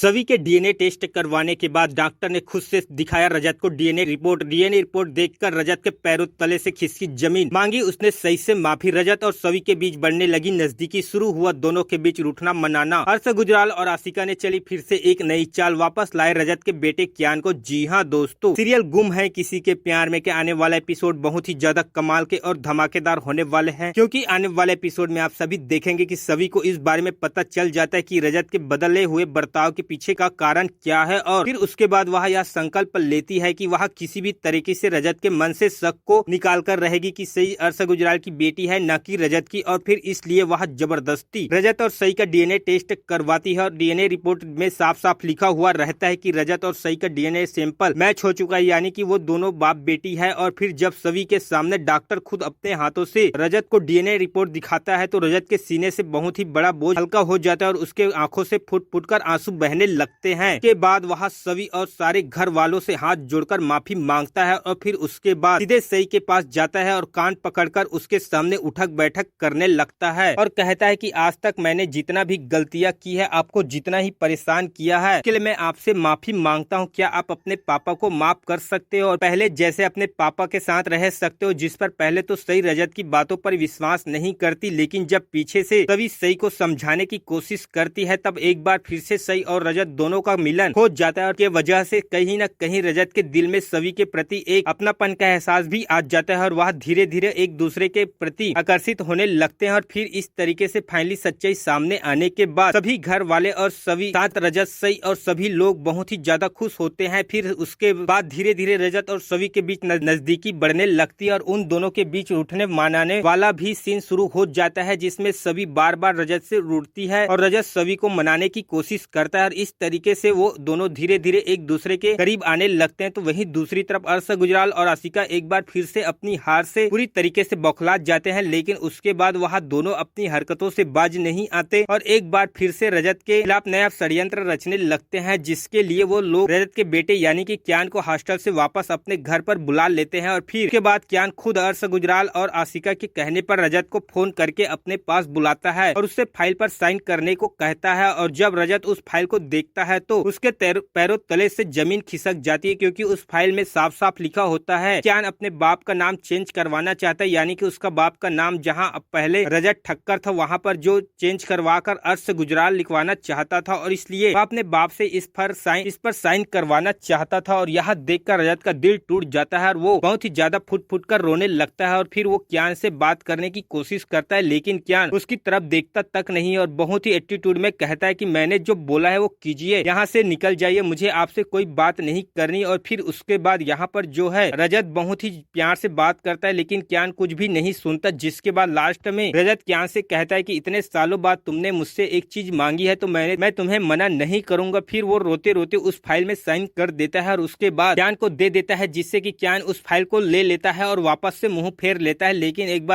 सभी के DNA test करवाने के बाद डॉक्टर ने खुद से दिखाया रजत को डीएनए रिपोर्ट देखकर रजत के पैरों तले से खिसकी जमीन। मांगी उसने सही से माफी। रजत और सभी के बीच बढ़ने लगी नजदीकी। शुरू हुआ दोनों के बीच रूठना मनाना। अर्श गुजराल और आशिका ने चली फिर से एक नई चाल। वापस लाए रजत के बेटे कियान को। जी हाँ दोस्तों, सीरियल गुम है किसी के प्यार में के आने वाला एपिसोड बहुत ही ज्यादा कमाल के और धमाकेदार होने वाले हैं, क्योंकि आने वाले एपिसोड में आप सभी देखेंगे कि सभी को इस बारे में पता चल जाता है कि रजत के बदले हुए बर्ताव के पीछे का कारण क्या है, और फिर उसके बाद वह यह संकल्प लेती है कि वह किसी भी तरीके से रजत के मन से शक को निकाल कर रहेगी कि सही अर्श गुजराल की बेटी है, न कि रजत की। और फिर इसलिए वह जबरदस्ती रजत और सई का डीएनए टेस्ट करवाती है, और डीएनए रिपोर्ट में साफ साफ लिखा हुआ रहता है कि रजत और सई का डीएनए सैंपल मैच हो चुका है, यानी कि वो दोनों बाप बेटी है। और फिर जब सभी के सामने डॉक्टर खुद अपने हाथों से रजत को डीएनए रिपोर्ट दिखाता है तो रजत के सीने से बहुत ही बड़ा बोझ हल्का हो जाता है और उसके आंखों से फुट फुट कर आंसू बहने लगते हैं। के बाद वह सभी और सारे घर वालों से हाथ जोड़कर माफी मांगता है, और फिर उसके बाद सीधे सई के पास जाता है और कान पकड़कर उसके सामने उठक बैठक करने लगता है और कहता है कि आज तक मैंने जितना भी गलतियां की है, आपको जितना ही परेशान किया है, इसके लिए मैं आपसे माफी मांगता हूं। क्या आप अपने पापा को माफ कर सकते हो और पहले जैसे अपने पापा के साथ रह सकते हो, जिस पर पहले तो सई रजत की बातों पर विश्वास नहीं करती, लेकिन जब पीछे से सभी सई को समझाने की कोशिश करती है तब एक बार फिर से सई और रजत दोनों का मिलन हो जाता है, और के वजह से कहीं न कहीं रजत के दिल में सभी के प्रति एक अपनापन का एहसास भी आ जाता है और वह धीरे धीरे एक दूसरे के प्रति आकर्षित होने लगते हैं। और फिर इस तरीके से फाइनली सच्चाई सामने आने के बाद सभी घर वाले और सभी साथ रजत सई और सभी लोग बहुत ही ज्यादा खुश होते हैं। फिर उसके बाद धीरे धीरे रजत और सभी के बीच नजदीकी बढ़ने लगती है और उन दोनों के बीच उठने मनाने वाला भी सीन शुरू हो जाता है, जिसमें सभी बार बार रजत से रूठती है और रजत सभी को मनाने की कोशिश करता है, और इस तरीके से वो दोनों धीरे धीरे एक दूसरे के करीब आने लगते हैं। तो वहीं दूसरी तरफ अर्श गुजराल और आशिका एक बार फिर से अपनी हार से पूरी तरीके से बौखला जाते हैं, लेकिन उसके बाद वह दोनों अपनी हरकतों से बाज नहीं आते और एक बार फिर से रजत के खिलाफ नया षड्यंत्र रचने लगते हैं, जिसके लिए वो लोग रजत के बेटे यानी कि कियान को हॉस्टल से वापस अपने घर पर बुला लेते हैं। और फिर के बाद कियान खुद अर्श गुजराल और आशिका के कहने पर रजत को फोन करके अपने पास बुलाता है और उससे फाइल पर साइन करने को कहता है। और जब रजत उस फाइल को देखता है तो उसके पैरों तले से जमीन खिसक जाती है, क्योंकि उस फाइल में साफ साफ लिखा होता है कियान अपने बाप का नाम चेंज करवाना चाहता है, यानी कि उसका बाप का नाम जहां अब पहले रजत ठक्कर था वहां पर जो चेंज करवाकर अर्श गुजराल लिखवाना चाहता था, और इसलिए वह अपने बाप से इस पर साइन करवाना चाहता था। और यह देखकर रजत का दिल टूट जाता है और वो बहुत ही ज्यादा फुट फुट कर रोने लगता है। और फिर वो कियान से बात करने की कोशिश करता है, लेकिन कियान उसकी तरफ देखता तक नहीं और बहुत ही एटीट्यूड में कहता है कि मैंने जो बोला है वो कीजिए, यहाँ से निकल जाइए, मुझे आपसे कोई बात नहीं करनी। और फिर उसके बाद यहाँ पर जो है रजत बहुत ही प्यार से बात करता है, लेकिन कियान कुछ भी नहीं सुनता, जिसके बाद लास्ट में रजत कियान से कहता है कि इतने सालों बाद तुमने मुझसे एक चीज मांगी है तो मैं तुम्हें मना नहीं करूंगा। फिर वो रोते रोते उस फाइल में साइन कर देता है और उसके बाद कियान को दे देता है, जिससे कि कियान उस फाइल को ले लेता है और वापस से मुंह फेर लेता है, लेकिन एक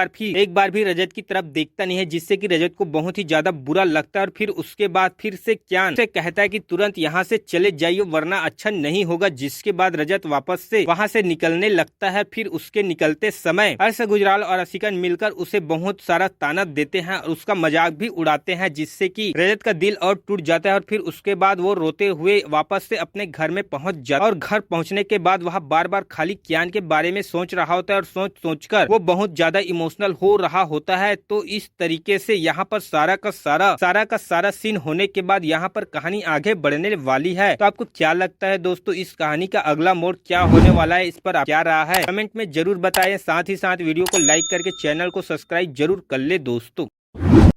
बार भी रजत की तरफ देखता नहीं है, जिससे कि रजत को बहुत ही ज्यादा बुरा लगता है। और फिर उसके बाद फिर से कियान से कहता है कि तुरंत यहाँ से चले जाइए वरना अच्छा नहीं होगा, जिसके बाद रजत वापस से वहाँ से निकलने लगता है। फिर उसके निकलते समय अर्श गुजराल और आशिका मिलकर उसे बहुत सारा ताना देते हैं और उसका मजाक भी उड़ाते हैं, जिससे कि रजत का दिल और टूट जाता है। और फिर उसके बाद वो रोते हुए वापस से अपने घर में पहुंच जाता है, और घर पहुंचने के बाद वह बार बार खाली कियान के बारे में सोच रहा होता है और सोचकर वो बहुत ज्यादा इमोशनल हो रहा होता है। तो इस तरीके से यहाँ पर सारा का सारा सीन होने के बाद यहाँ पर कहानी आगे बढ़ने वाली है। तो आपको क्या लगता है दोस्तों, इस कहानी का अगला मोड़ क्या होने वाला है, इस पर क्या रहा है कमेंट में जरूर बताएं। साथ ही साथ वीडियो को लाइक करके चैनल को सब्सक्राइब जरूर कर ले दोस्तों।